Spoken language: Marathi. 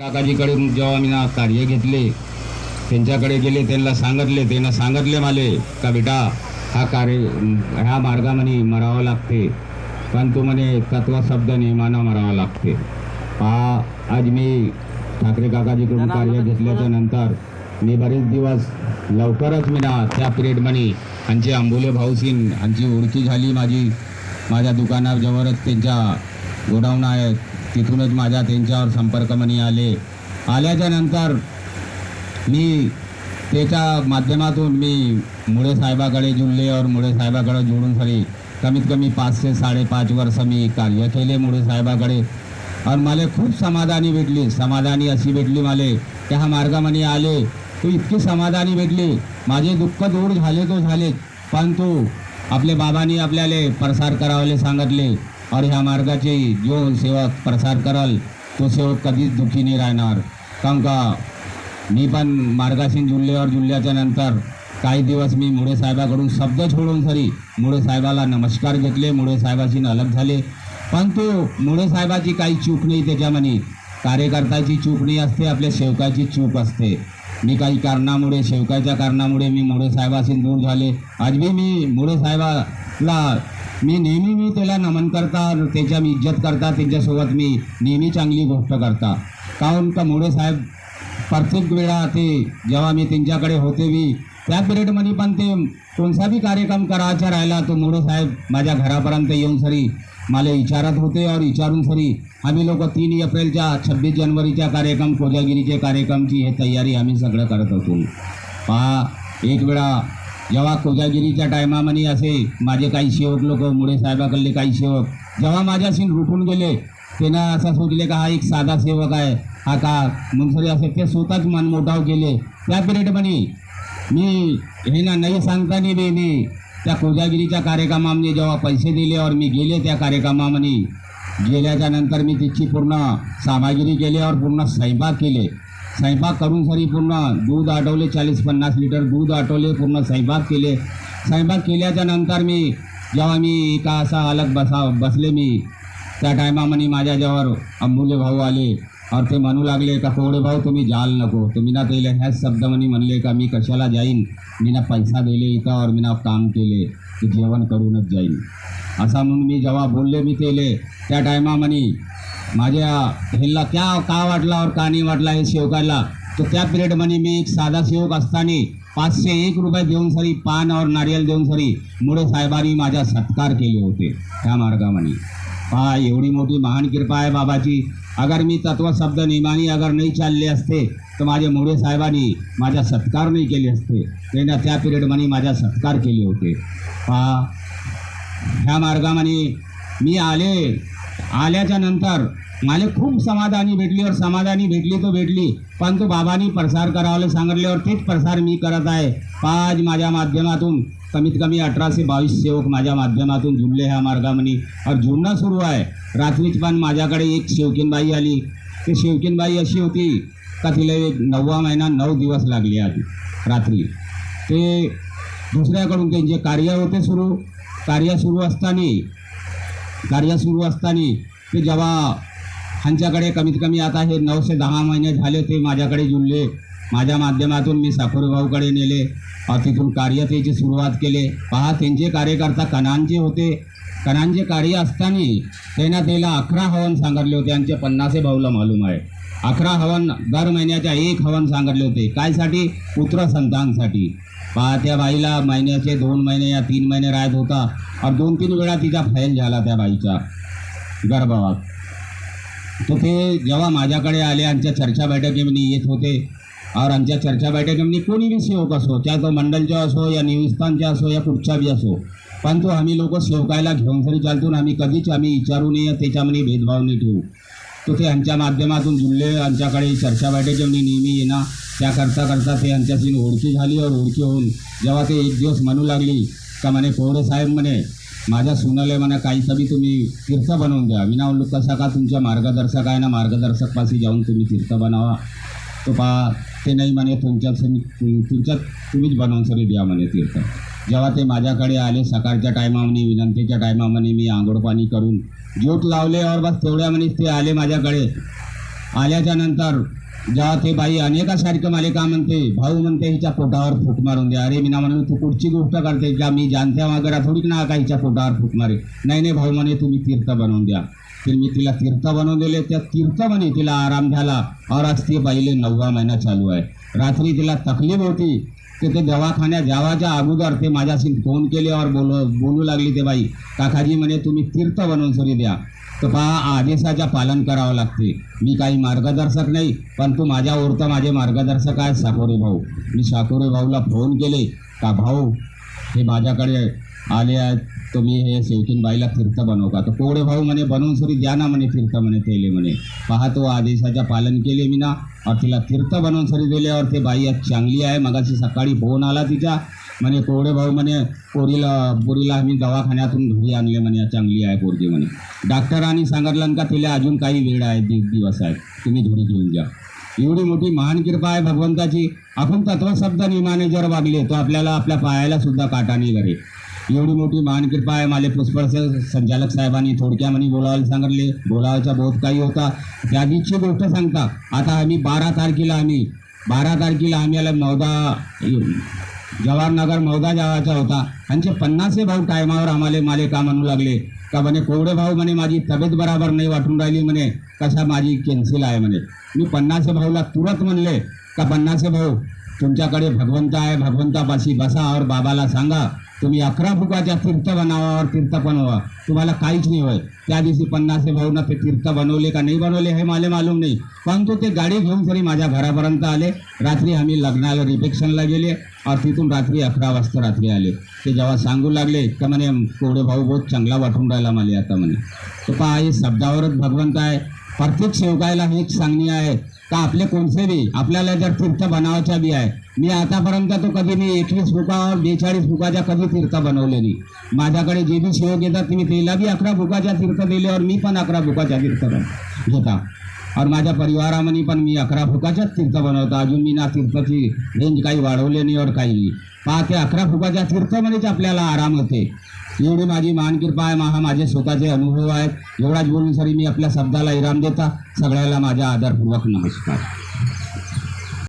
काकाजीकडे जेव्हा मी ना कार्य घेतले, त्यांच्याकडे गेले, त्यांना सांगितले माले का बेटा हा कार्य ह्या मार्गामध्ये मरावं लागते, पण तू म्हणे तत्व शब्द नियमानं मरावं लागते. आज मी ठाकरे काकाजीकडून कार्य घेतल्याच्या नंतर मी बरेच दिवस लवकरच मी ना त्या पिरियडमध्ये आमचे आंबोले भाऊसीन आमची ओळखी झाली. माझ्या दुकानाजवळच त्यांच्या गोडाऊन आहे, तिथूनच माझ्या त्यांच्यावर संपर्कमणी आल्याच्या नंतर मी त्याच्या माध्यमातून मी मुळे साहेबाकडे जुळले और मुळे साहेबाकडे जोडून सरी कमीत कमी 5 ते 5.5 वर्ष मी कार्य केले मुळे साहेबाकडे. और मला खूप समाधानी अशी भेटली मला की ह्या मार्गामध्ये आले तो इतकी समाधानी भेटली. माझे दुःख दूर झाले तो झाले, परंतु आपले बाबांनी आपल्याला प्रसार करावले सांगितले और ह्या मार्गाचे जो सेवक प्रसार करल तो सेवक कधीच दुःखी नाही राहणार. कारण का मी पण मार्गाशी जुळल्याच्या नंतर काही दिवस मी मुळे साहेबाकडून शब्द छोडून सरी मुळे साहेबाला नमस्कार घेतले, मुळे साहेबाशी अलग झाले. परंतु मुळे साहेबाची काही चूक नाही त्याच्यामध्ये, कार्यकर्त्याची चूक नाही असते, आपल्या सेवकाची चूक असते. मी काही कारणामुळे सेवकाच्या कारणामुळे मी मुळे साहेबाशी दूर झाले. आज बी मी मुळे साहेबाला नेहमी त्याला नमन करता, त्याच्या मी इज्जत करता, त्यांच्यासोबत मी नेहमी चांगली गोष्ट करता. काहून का मुळे साहेब प्रत्येक वेळा ते जेव्हा मी त्यांच्याकडे होते मी त्या पिरियडमध्ये पण ते कोणता बी कार्यक्रम करायचा राहिला तो मुळे साहेब माझ्या घरापर्यंत येऊन सरी मला विचारत होते और विचारून सरी आम्ही लोक 3 एप्रिलच्या 26 जानेवारीच्या कार्यक्रम कोजागिरीचे कार्यक्रमची हे तयारी आम्ही सगळं करत होतो. एक वेळा जेव्हा कोजागिरीच्या टायमामध्ये असे माझे काही सेवक लोक मुळे साहेबाकडले काही सेवक जेव्हा माझ्याशी रुठून गेले, त्यांना असं सोचले का हा एक साधा सेवक आहे हा का मुंसरी असे ते स्वतःच मनमोठाव केले. त्या पिरियडमध्ये मी हे ना नाही सांगताना बी मी त्या कोजागिरीच्या कार्यक्रमामध्ये जेव्हा पैसे दिले और मी गेले त्या कार्यक्रमामध्ये गेल्याच्या नंतर मी तिची पूर्ण सामग्री केली और पूर्ण स्वयंपाक करून सरी पूर्ण दूध आटवले, 40-50 लिटर दूध आटवले, पूर्ण स्वयंपाक केल्याच्या नंतर जेव्हा मी एका असा अलग बसले मी त्या टायमामध्ये माझ्याजवळ अंबुले भाऊ आले और ते म्हणू लागले का कोवडे भाऊ तुम्ही जाल नको. तुम्ही ना त्याला ह्याच शब्दामध्ये म्हणले का मी कशाला जाईन, मी ना पैसा दिले इथं और मी ना काम केले ते जेवण करूनच जाईन असा म्हणून मी जेव्हा बोलले मी तेले त्या टायमामध्ये माझ्या ह्याला का वाटला और का नाही वाटला हे सेवकाला. तर त्या पिरियडमध्ये मी एक साधा सेवक असताना 501 रुपये देऊन सरी पान और नारियल देऊन सरी मुळे साहेबांनी माझा सत्कार केले होते त्या मार्गामध्ये. एवढी मोठी महान कृपा आहे बाबाची. अगर मी तत्व शब्द नियमाने अगर नाही चालले असते तर माझे मुळे साहेबांनी माझा सत्कार नाही केले असते. त्यांना त्या पिरियडमध्ये माझा सत्कार केले होते. ह्या मार्गामध्ये मी आल्याच्या नंतर मला खूप समाधानी भेटली तो भेटली, पण तो बाबांनी प्रसार करायला सांगितल्यावर तेच प्रसार मी करत आहे. आज माझ्या माध्यमातून कमीत कमी 18 से 22 सेवक माझ्या माध्यमातून जुळले ह्या मार्गामध्ये और जुळणं सुरू आहे. रात्रीच पण माझ्याकडे एक शेवकीनबाई आली. ते शेवकीनबाई अशी होती का तिला 9वा महिना 9 दिवस लागले आधी रात्री. ते दुसऱ्याकडून त्यांचे कार्य होते कार्य सुरू असताना ते जेव्हा ह्यांच्याकडे कमीत कमी आता हे 9 से 10 महिने झाले ते माझ्याकडे जुळले. माझ्या माध्यमातून मी साखर भाऊकडे नेले और तिथून कार्य त्याची सुरुवात केले. त्यांचे कार्यकर्ता कणांचे होते. कणांचे कार्य असताना त्याला 11 हवन सांगितले होते. यांचे 50 भाऊला मालूम आहे. 11 हवन दर महिन्याच्या 1 हवन सांगितले होते. कायसाठी? पुत्र संतांसाठी. त्या बाईला महिन्याचे 2 महिने या 3 महिने राहत होता और 2-3 वेळा तिचा फैल झाला त्या बाईच्या गर्भावात. तर ते जेव्हा माझ्याकडे आले आमच्या चर्चा बैठकीमध्ये येत होते और आमच्या चर्चा बैठकीमध्ये कोणी बी सेवक असो, त्या तो मंडलचा असो या निविस्थानचा असो या कुठचा बी असो, पण तो आम्ही लोक सेवकायला घेऊन सरी चालतो. आम्ही कधीच विचारू नये, त्याच्यामध्ये भेदभाव नाही ठेवू. तो ते आमच्या माध्यमातून जुळले. आमच्याकडे चर्चा बैठकीमध्ये नेहमी येणार. त्या करता ते आमच्याशी ओळखी झाली और ओळखी होऊन जेव्हा ते एक दिवस म्हणू लागली का म्हणे कोवडे साहेब म्हणे माझ्या सुनाले म्हणा काहीसा बी तुम्ही तीर्थ बनवून द्या. मी नाव कसा का तुमच्या मार्गदर्शक आहे ना, मार्गदर्शकपाशी जाऊन तुम्ही तीर्थ बनावा. तो ते नाही म्हणे तुम्हीच बनवून सरी द्या म्हणे तीर्थ. जेव्हा ते माझ्याकडे आले सकाळच्या टायमामध्ये विनंतीच्या टायमामध्ये मी आंघोळ पाणी करून ज्योत लावले और बस तेवढ्यामध्ये ते आले माझ्याकडे आल्याच्या नंतर जेव्हा ते बाई अनेकासारखं मला का म्हणते, भाऊ म्हणते हिच्या पोटावर फूट मारून द्या. अरे मीना म्हणून तू कुठची गोष्ट करते का, मी जानत्या वगैरे थोडीच ना का हिच्या पोटावर फूट मारे. नाही नाही भाऊ म्हणे तुम्ही तीर्थ बनवून द्या. तर मी तिला तीर्थ बनवून दिले. त्या तीर्थ म्हणे तिला आराम झाला. और आज ती बाईले 9वा महिना चालू आहे. रात्री तिला तकलीफ होती ते दवाखान्यात जावाच्या अगोदर ते माझ्याशी फोन केले और बोलू लागली ते बाई, काकाजी म्हणे तुम्ही तीर्थ बनवून सरी द्या. तर पहा आदेशाच्या पालन करावं लागते. मी काही मार्गदर्शक नाही, पण तू माझ्या ओरतं माझे मार्गदर्शक आहे साकोरे भाऊ. मी साकोरे भाऊला फोन केले का भाऊ हे माझ्याकडे आले आहेत, तुम्ही हे शेवकीन बाईला तीर्थ बनवू का. तर कोवडे भाऊ म्हणे बनवून सरी द्या ना म्हणे तीर्थ म्हणे तेले म्हणे. पहा तो आदेशाच्या पालन केले मी ना, और तिला तीर्थ बनवून सरी दिले. और ते बाई आज चांगली आहे. मगाशी सकाळी फोन आला तिच्या म्हणे कोवडे भाऊ म्हणे पोरीला आम्ही दवाखान्यातून घरी आणले म्हणे, चांगली आहे पोरगी म्हणे. डॉक्टरांनी सांगितलं का तिला अजून काही वेळ आहे, दिवस आहे, तुम्ही घरी घेऊन जा. एवढी मोठी महान कृपा आहे भगवंताची. आपण तत्वशब्द नियमाने जर वागले तो आपल्याला आपल्या पायाला सुद्धा काटा नाही करे. एवढी मोठी महान कृपा आहे. मला पुष्पळ संचालक साहेबांनी थोडक्यामध्ये बोलावायला सांगितले. बोलावायचा बहुत काही होता. त्या दिवशी गोष्ट सांगता. आता आम्ही 12 तारखेला आम्ही याला जवाहरनगर मौदा जावायचा होता. आमचे 50 भाऊ टायमावर मला का म्हणू लागले का म्हणे कोवडे भाऊ म्हणे माझी तब्येत बराबर नाही वाटून राहिली म्हणे, कशा माझी कॅन्सल आहे म्हणे. मी 50 भाऊला तुरंत म्हणले का 50 भाऊ तुमच्याकडे भगवंत आहे, भगवंतापाशी बसा और बाबाला सांगा तुम्ही 11 फुकाच्या तीर्थ बनावा और तीर्थ बनवा, तुम्हाला काहीच नाही होय. त्या दिवशी 50 भाऊना ते तीर्थ बनवले का नाही बनवले हे मला मालूम नाही, परंतु ते गाडी घेऊन तरी माझ्या घरापर्यंत आले. रात्री आम्ही लग्नाला रिसेप्शनला गेले और तिथून रात्री 11 वाजता रात्री आले. ते जेव्हा सांगू लागले तर म्हणे कोवडे भाऊ बहुत चांगला वाटून राहिला मला आता म्हणे. तो पहा हे शब्दावरच भगवंत आहे. प्रत्येक सेवकायला हेच सांगणी आहे का आपले कोणते बी आपल्याला जर तीर्थ बनावायचा बी आहे. मी आतापर्यंत तो कधी मी 21 फुकावर 42 फुकाच्या कधी तीर्थ बनवले नाही. माझ्याकडे जे बी सेवक येतात मी त्याला बी 11 फुकाच्या तीर्थ दिले और मी पण 11 फुकाच्या तीर्थ घेता. और माझ्या परिवारामध्ये पण मी 11 फुकाच्याच तीर्थ बनवतो. अजून मी ना तीर्थाची रेंज काही वाढवले नाही और काही नाही. पहा ते 11 फुकाच्या तीर्थमध्येच आपल्याला आराम होते. एवढी माझी महान कृपा आहे. माझे स्वतःचे अनुभव आहेत. एवढाच बोलून सरी मी आपल्या शब्दाला इराम देता. सगळ्याला माझा आदरपूर्वक नमस्कार.